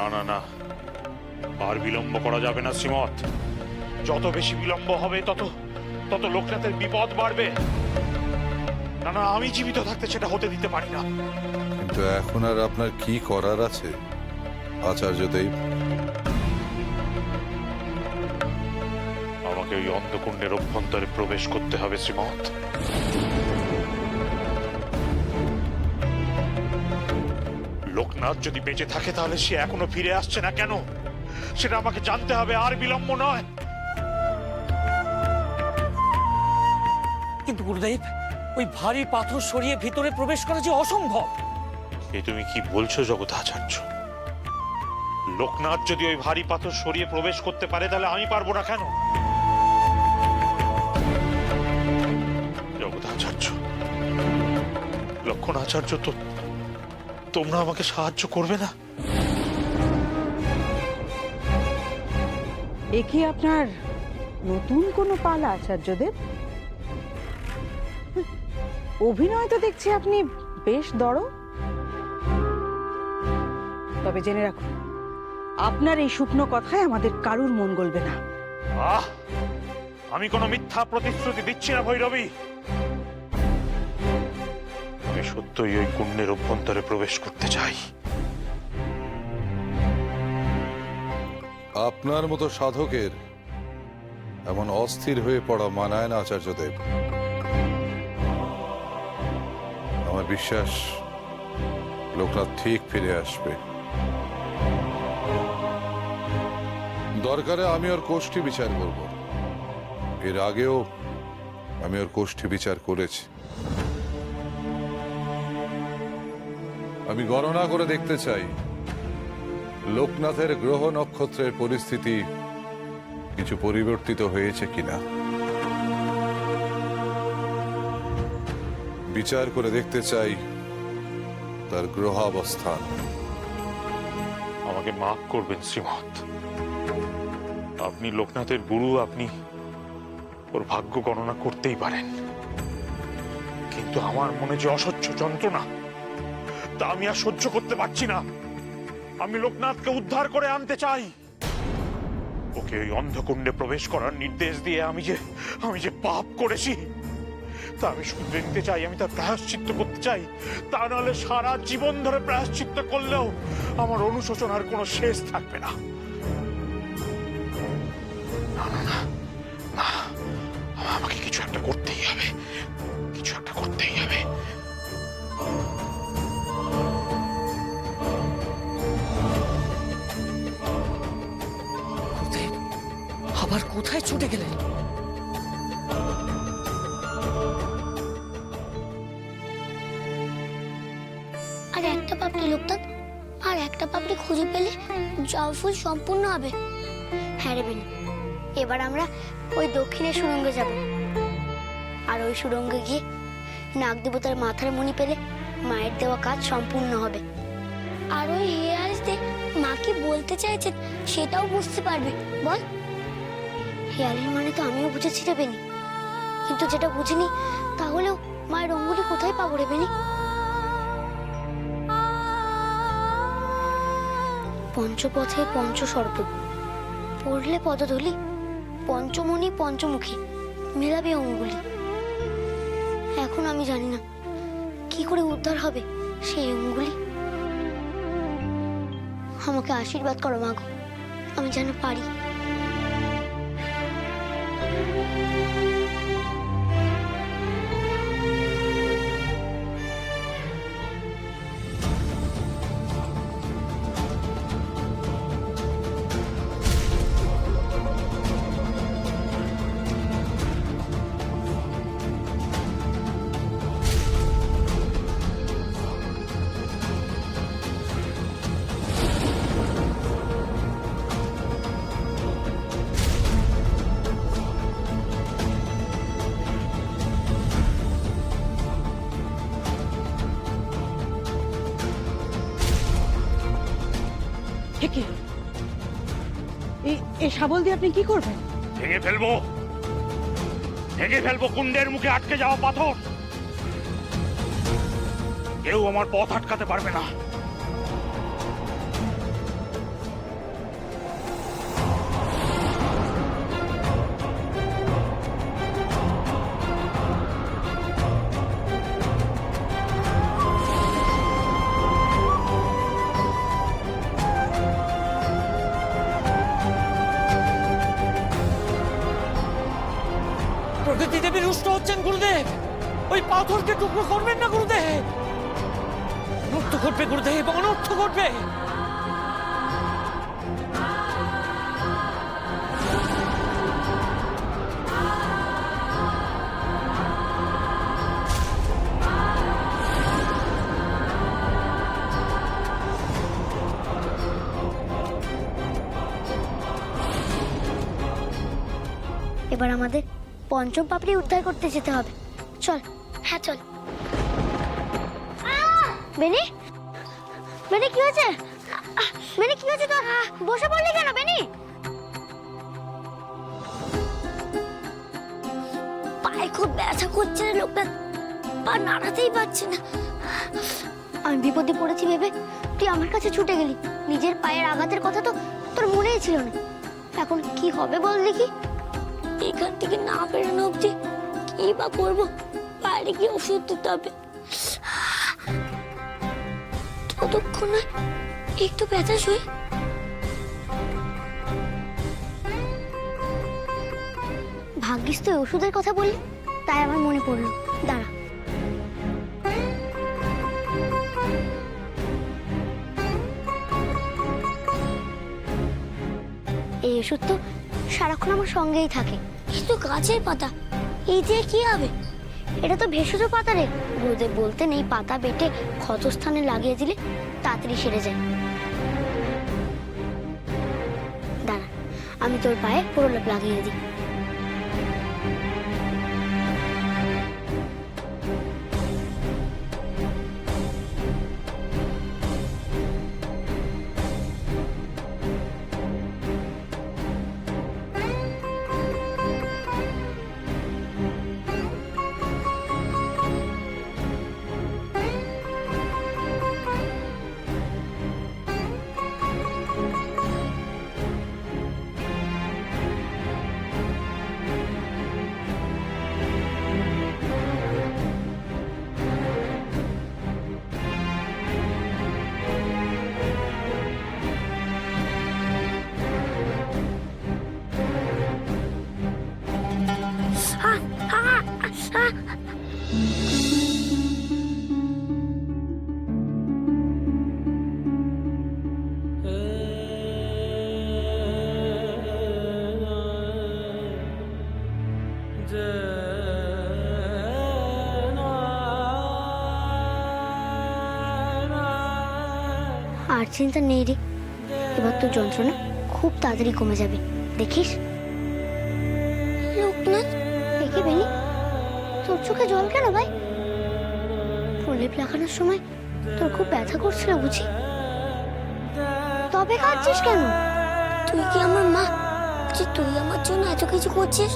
না না না, আর বিলম্ব করা যাবে না শ্রীমৎ। যত বেশি বিলম্ব হবে তত তত লোকনাথের বিপদ বাড়বে। না না, আমি জীবিত থাকতে সেটা হতে দিতে পারি না। কিন্তু এখন আর আপনার কি করার আছে আচার্যদেব? আমাকে ওই অন্ধকুণ্ডের অভ্যন্তরে প্রবেশ করতে হবে শ্রীমৎ। লোকনাথ যদি বেঁচে থাকে তাহলে সে এখনো ফিরে আসছে না কেন, সেটা আমাকে জানতে হবে, আর বিলম্ব নয়। কিন্তু গুরুদেব, ওই ভারী পাথর সরিয়ে ভিতরে প্রবেশ করা যে অসম্ভব। এ তুমি কি বলছো জগদাচার্য? লোকনাথ যদি ওই ভারী পাথর সরিয়ে প্রবেশ করতে পারে তাহলে আমি পারবো না কেন? জগদাচার্য, লক্ষণাচার্য, তো তোমরা আমাকে সাহায্য করবে না? এ কি আপনার নতুন কোনো পালা আচার্যদেব? অভিনয় তো দেখছি আপনি বেশ দড়। তবে জেনে রাখুন, আপনার এই শুকনো কথায় আমাদের কারুর মন গলবে না। আমি কোনো মিথ্যা প্রতিশ্রুতি দিচ্ছি না ভৈরবী। আমি সত্যই ওই কুণ্ডের অভ্যন্তরে প্রবেশ করতে চাই। আপনার মতো সাধকের এমন অস্থির হয়ে পড়া মানায় না আচার্যদেব। আমার বিশ্বাস লোকনাথ ঠিক ফিরে আসবে। দরকারে আমি ওর কোষ্ঠী বিচার করব। এর আগেও আমি ওর কোষ্ঠী বিচার করেছি। আমি গণনা করে দেখতে চাই লোকনাথের গ্রহ নক্ষত্রের পরিস্থিতি কিছু পরিবর্তিত হয়েছে কিনা। বিচার করে দেখতে চাই তার গ্রহাবস্থান। আমাকে মাফ করবেন শ্রীমৎ। আপনি লোকনাথের গুরু, আপনি ওর ভাগ্য গণনা করতেই পারেন, কিন্তু আমার মনে যে অসহ্য যন্ত্রণা তা আমি আর সহ্য করতে পারছি না। আমি লোকনাথকে উদ্ধার করে আনতে চাই। ওকে ওই অন্ধকুণ্ডে প্রবেশ করার নির্দেশ দিয়ে আমি যে পাপ করেছি তা আমি শুধরে নিতে চাই। আমি তার প্রায়শ্চিত্ত করতে চাই। তা নাহলে সারা জীবন ধরে প্রায়শ্চিত্ত করলেও আমার অনুশোচনার কোনো শেষ থাকবে না। না না না না, আমাকে কিছু একটা করতেই হবে, কিছু একটা করতেই হবে। গুরুদেব, আবার কোথায় ছুটে গেলেন? আর একটা পাপড়ি লোকনাথ, আর একটা পাপড়ি খুঁজে পেলে জবা ফুল সম্পূর্ণ হবে। হ্যাঁ রে বেনি, এবার আমরা ওই দক্ষিণের সুড়ঙ্গে যাব। আর ওই সুড়ঙ্গে গিয়ে নাগ দেবতার মাথার মণি পেলে মায়ের দেওয়া কাজ সম্পূর্ণ হবে। আর ওই হেয়ার আসতে মা কি বলতে চাইছেন সেটাও বুঝতে পারবে। বল, হেয়ালের মানে তো আমিও বুঝেছি রে বেনি, কিন্তু যেটা বুঝিনি তাহলেও মায়ের অঙ্গুলি কোথায় পাবো রে বেনি? পঞ্চপথে পঞ্চসর্প, পড়লে পদধূলি, পঞ্চমণি পঞ্চমুখী, মেলাবে অঙ্গুলি। এখন আমি জানি না কি করে উদ্ধার হবে সেই অঙ্গুলি। আমাকে আশীর্বাদ করো মা গো, আমি যেন পারি। এই শাবল দিয়ে আপনি কি করবেন? ভেঙে ফেলবো কুণ্ডের মুখে আটকে যাওয়া পাথর। কেউ আমার পথ আটকাতে পারবে না। দেবী রুষ্ট হচ্ছেন গুরুদেব। ওই পাথরকে টুকরো করবেন না গুরুদেব। অনর্থ ঘটবে গুরুদেব, অনর্থ ঘটবে। এবার আমাদের পঞ্চম পাপড়ি উদ্ধার করতে যেতে হবে। চল। হ্যাঁ চল। বেনি, বেনি কি হয়েছে? বেনি কি হয়েছে তোর? বসে পড়লি কেন বেনি? পায়ে খুব ব্যথা করছে রে লোকটা, পা নাড়াতেই পারছি না। আমি বিপদে পড়েছি ভেবে তুই আমার কাছে ছুটে গেলি। নিজের পায়ের আঘাতের কথা তো তোর মনেই ছিল না। এখন কি হবে বল দেখি? এখান থেকে না বেরোনো অব্দি কি বা করবো? বাইরে গিয়ে ওষুধ দিতে হবে। ততক্ষণ একটু ব্যথা শুই। ভাগ্যিস তুই ওষুধের কথা বললি, তাই আমার মনে পড়লো। দাঁড়া। এই ওষুধ তো সারাক্ষণ আমার সঙ্গেই থাকে। কিন্তু গাছের পাতা, এই দিয়ে কি হবে? এটা তো ভেষজ পাতা রে। গুরুদেব বলতেন এই পাতা বেটে ক্ষতস্থানে লাগিয়ে দিলে তাড়াতাড়ি সেরে যায়। দাঁড়া, আমি তোর পায়ে প্রলেপ লাগিয়ে দিই। আর চিন্তা নেই রে, এবার তোর যন্ত্রণা খুব তাড়াতাড়ি কমে যাবে, দেখিস। লোকনাথ, দেখে বেনি, তোর চোখে জল কেন ভাই? প্রলেপ লাগানোর সময় তোর খুব ব্যথা করছিল বুঝি? তবে কাঁদছিস কেন? তুই কি আমার মা যে তুই আমার জন্য এত কিছু করছিস?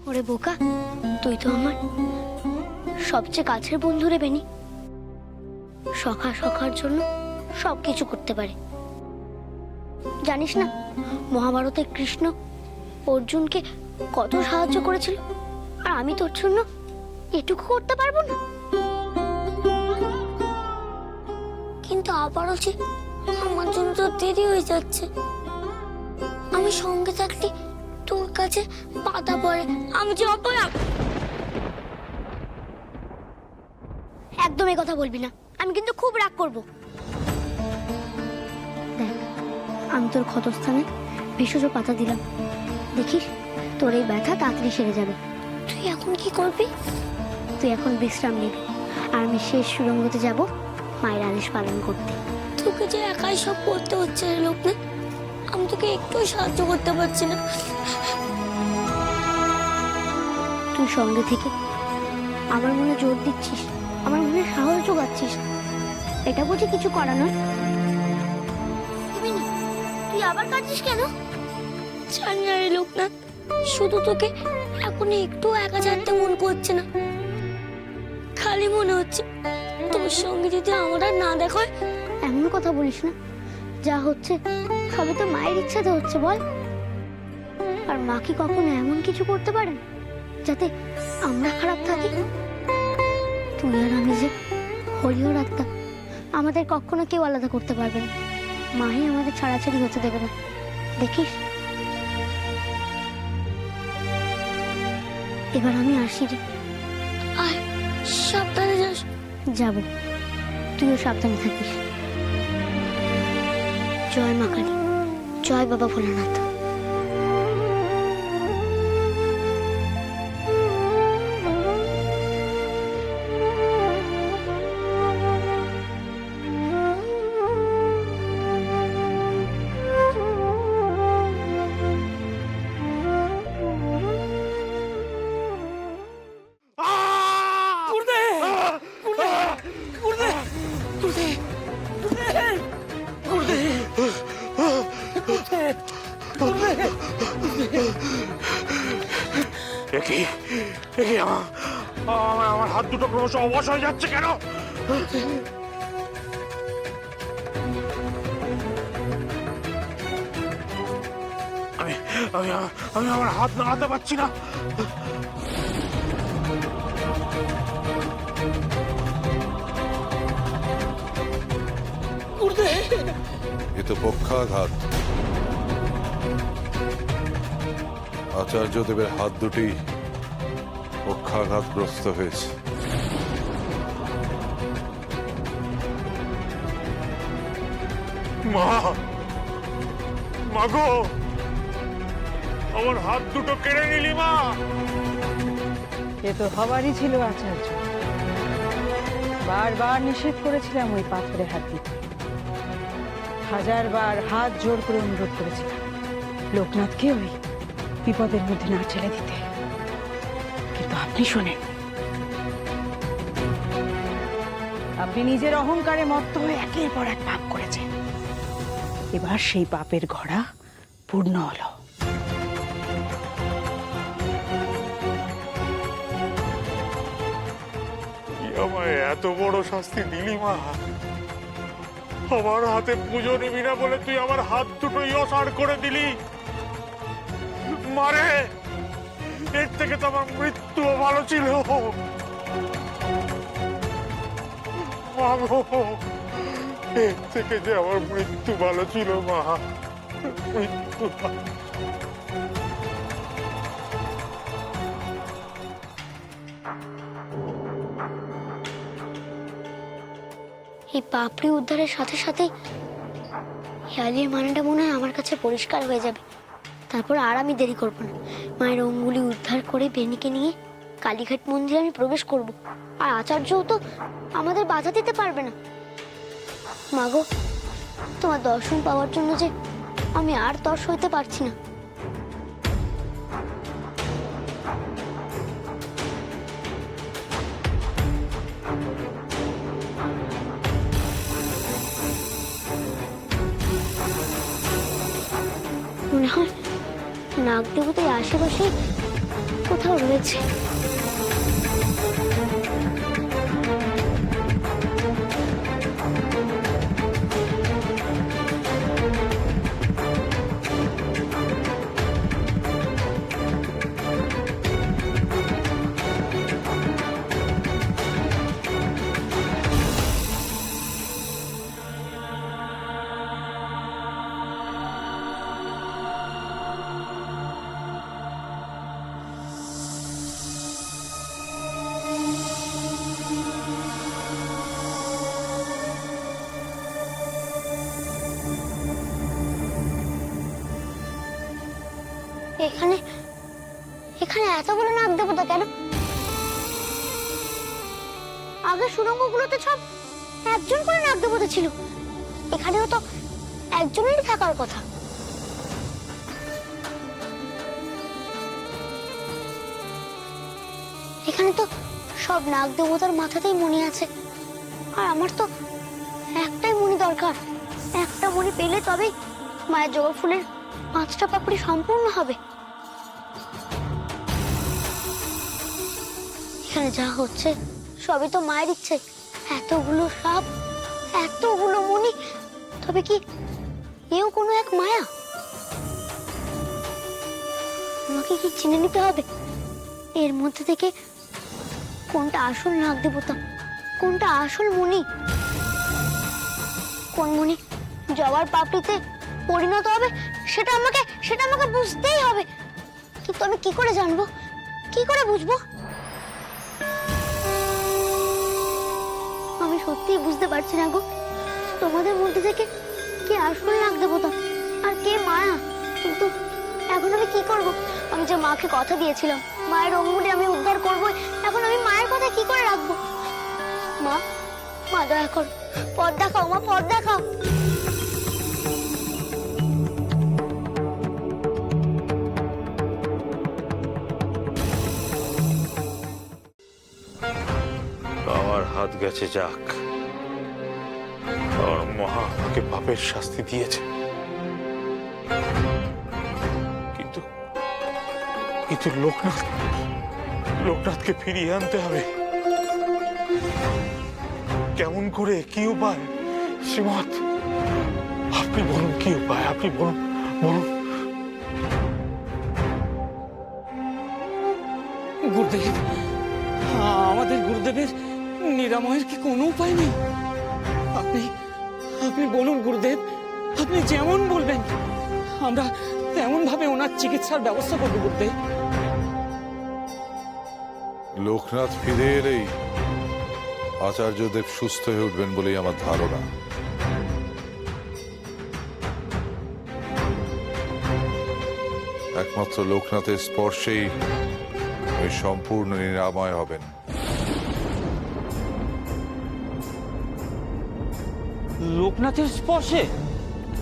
ওরে বোকা, তুই তো আমার সবচেয়ে কাছের বন্ধু রে বেনি। সখা সখার জন্য সবকিছু করতে পারে। জানিস না মহাভারতে কৃষ্ণ অর্জুনকে কত সাহায্য করেছিল, আর আমি তোর জন্য এটুকু করতে পারবো না? কিন্তু আবারও যে আমার জন্য তো দেরি হয়ে যাচ্ছে। আমি সঙ্গে থাকলে তোর কাছে পাতা পড়ে, আমি যে অপয়া। একদম এই কথা বলবি না, আমি কিন্তু খুব রাগ করব। দেখ, আমি তোর ক্ষতস্থানে ভেষজ পাতা দিলাম, দেখিস তোর এই ব্যথা তাড়াতাড়ি সেরে যাবে। তুই এখন কি করবি? তুই এখন বিশ্রাম নিবি, আর আমি শেষ সুড়ঙ্গতে যাব মায়ের আদেশ পালন করতে। তোকে যে একাই সব করতে হচ্ছে রে লোকনাথ, আমি তোকে একটু সাহায্য করতে পারছি না। তুই সঙ্গে থেকে আমার মনে জোর দিচ্ছিস, আমার মনে সাহস জোগাচ্ছিস, এটা বুঝি কিছু করা নয়? তুই আবার কাঁদছিস কেন? জানি না রে লোকনাথ, শুধু তোকে এখন একটু একা ছাড়তে মন করছে না। খালি মনে হচ্ছে তোর সঙ্গে যদি আমার আর না দেখা হয়। এমন কথা বলিস না, যা হচ্ছে সবে তো মায়ের ইচ্ছাতে হচ্ছে বল। আর মা কি কখনো এমন কিছু করতে পারেন যাতে আমরা খারাপ থাকি? তুই আর আমি যে হরিহর আত্মা, আমাদের কখনো কেউ আলাদা করতে পারবে না। মাই আমাদের ছাড়াছাড়ি হতে দেবে না, দেখিস। এবার আমি আসি রে। আয়, সাবধানে যাস। যাব, তুইও সাবধানে থাকিস। জয় মা কালী, জয় বাবা ভোলানাথ। গুরুদেব গুরুদেব গুরুদেব গুরুদেব গুরুদেব গুরুদেব গুরুদেব একই একই আমার হাত দুটো ক্রমশ অবশ হয়ে যাচ্ছে কেন? আমি আমি আমি আমার হাত নাড়াতে পারছি না। গুরুদেব এ তো পক্ষাঘাত। আচার্যদেবের হাত দুটি পক্ষাঘাতগ্রস্ত হয়েছে। মা, মাগো, আমার হাত দুটো কেড়ে নিলি মা। এ তো হবারই ছিল আচার্য। বারবার নিষেধ করেছিলাম ওই পাথরে হাত দিতে, হাজারবার হাত জোর করে অনুরোধ করেছিলাম লোকনাথকে ওই বিপদের মধ্যে না ঠেলে দিতে, কিন্তু আপনি শোনেন। আপনি নিজের অহংকারে মত্ত হয়ে একের পর এক পাপ করেছেন। এবার সেই পাপের ঘোড়া পূর্ণ হলো। আমায় এত বড় শাস্তি দিলি মা? আমার হাতে পুজো নিবি না বলে তুই আমার হাত দুটোই অসাড় করে দিলি। মারে, এর থেকে তো আমার মৃত্যুও ভালো ছিল। মাগো, এর থেকে যে আমার মৃত্যু ভালো ছিল মা, মৃত্যু। এই পাপড়ি উদ্ধারের সাথে সাথে হেয়ালির মানেটা মনে হয় আমার কাছে পরিষ্কার হয়ে যাবে। তারপর আর আমি দেরি করবো না, মায়ের অঙ্গুলি উদ্ধার করে বেনিকে নিয়ে কালীঘাট মন্দিরে আমি প্রবেশ করব। আর আচার্যও তো আমাদের বাধা দিতে পারবে না। মাগো, তোমার দর্শন পাওয়ার জন্য যে আমি আর তর সইতে পারছি না। মনে হয় নাগ দেবতার আশেপাশে কোথাও রয়েছে। এখানে এখানে এতগুলো নাগ দেবতা কেন? আগে সুড়ঙ্গগুলোতে সব একজন করে নাগ দেবতা ছিল, এখানেও তো একজনেরই থাকার কথা। এখানে তো সব নাগ দেবতার মাথাতেই মণি আছে, আর আমার তো একটাই মণি দরকার। একটা মণি পেলে তবেই মায়ের জবা ফুলের 5টা পাপড়ি সম্পূর্ণ হবে। এখানে যা হচ্ছে সবই তো মায়ের ইচ্ছে। এতগুলো সাপ, এতগুলো মণি, তবে কি এও কোনো এক মায়া? আমাকে কি চিনে নিতে হবে এর মধ্যে থেকে কোনটা আসল নাগ দেবতা, কোনটা আসল মণি? কোন মণি জবার পাপড়িতে পরিণত হবে সেটা আমাকে বুঝতেই হবে। কিন্তু আমি কি করে জানবো কি করে বুঝবো? আমি সত্যিই বুঝতে পারছি না গো, তোমাদের মধ্যে থেকে কে আসল নাগ দেবতা আর কে মায়া। কিন্তু এখন আমি কি করব? আমি যে মাকে কথা দিয়েছিলাম মায়ের অঙ্গুলি আমি উদ্ধার করবো, এখন আমি মায়ের কথা কি করে রাখবো? মা, মা দয়া কর, পথ দেখাও মা, পথ দেখাও। আমার হাত গেছে যাক, আর মহা আমাকে পাপের শাস্তি দিয়েছে, কিন্তু কিন্তু লোকনাথকে ফিরিয়ে আনতে হবে। কেমন করে, কি উপায়? শ্রীমৎ, আপনি বলুন কি উপায়, আপনি বলুন বলুন। গুরুদেব, আমাদের গুরুদেবের নিরাময়ের কি কোনো উপায় নেই? আপনি আপনি বলুন গুরুদেব, আপনি যেমন বলবেন আমরা তেমন ভাবে ওনার চিকিৎসার ব্যবস্থা করবো গুরুদেব। লোকনাথ ফিরে এলেই আচার্যদেব সুস্থ হয়ে উঠবেন বলেই আমার ধারণা। একমাত্র লোকনাথের স্পর্শেই উনি সম্পূর্ণ নিরাময় হবেন। লোকনাথের স্পর্শে?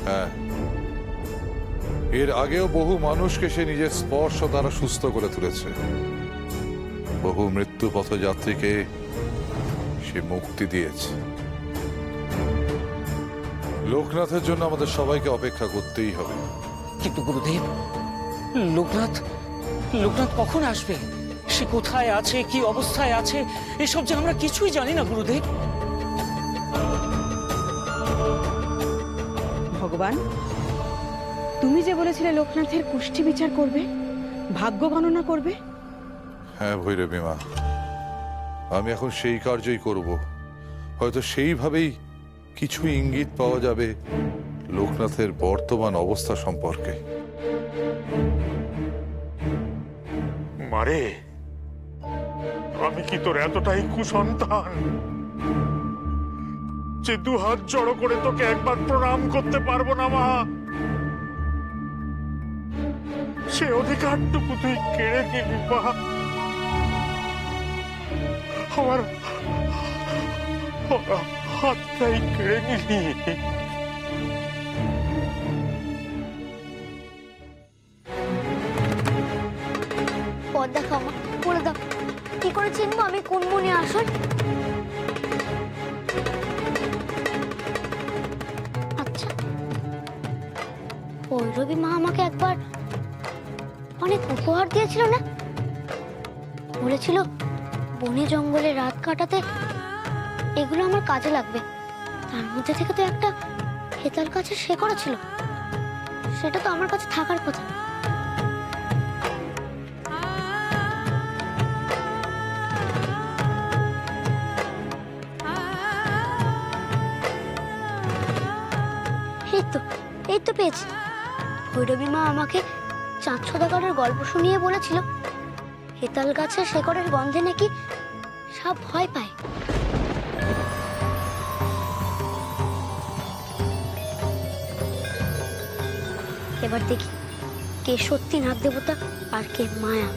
হ্যাঁ, এর আগেও বহু মানুষকে সে নিজের স্পর্শ দ্বারা সুস্থ করে তুলেছে। বহু মৃত্যু পথযাত্রীকে সে মুক্তি দিয়েছে। লোকনাথের জন্য আমাদের সবাইকে অপেক্ষা করতেই হবে। কিন্তু গুরুদেব, লোকনাথ লোকনাথ কখন আসবে, সে কোথায় আছে, কি অবস্থায় আছে, এসব যে আমরা কিছুই জানি না গুরুদেব। ভগবান, তুমি যে বলেছিলে লোকনাথের কুষ্টি বিচার করবে, ভাগ্য গণনা করবে। হ্যাঁ ভৈরবী মা, আমি এখন সেই কার্যই করব। হয়তো সেইভাবেই কিছু ইঙ্গিত পাওয়া যাবে লোকনাথের বর্তমান অবস্থা সম্পর্কে। মারে, আমি কি তোর এতটাই কুসন্তান যে দু হাত জড়ো করে তোকে একবার প্রণাম করতে পারবো না মা? সে অধিকারটুকু তুই কেড়ে নিবি মা। আমার হাতটাই কেড়ে নিবি। পথ দেখাও মা, বলে দাও কি করে চিনবো আমি কোন মনে আসল? আচ্ছা, ভৈরবী মা আমাকে একবার অনেক উপহার দিয়েছিল না? বলেছিল বনে জঙ্গলে রাত কাটাতে এগুলো আমার কাজে লাগবে। তার মধ্যে থেকে তো একটা হেতাল কাছে শেকড় ছিল, সেটা তো আমার কাছে থাকার কথা। এই তো পেয়েছি। ভৈরবী মা আমাকে চাঁদ সদাগরের গল্প শুনিয়ে বলেছিল হেতাল গাছের শেকড়ের গন্ধে নাকি সাপ ভয় পায়। এবার দেখি কে সত্যি নাগ দেবতা আর কে মায়া।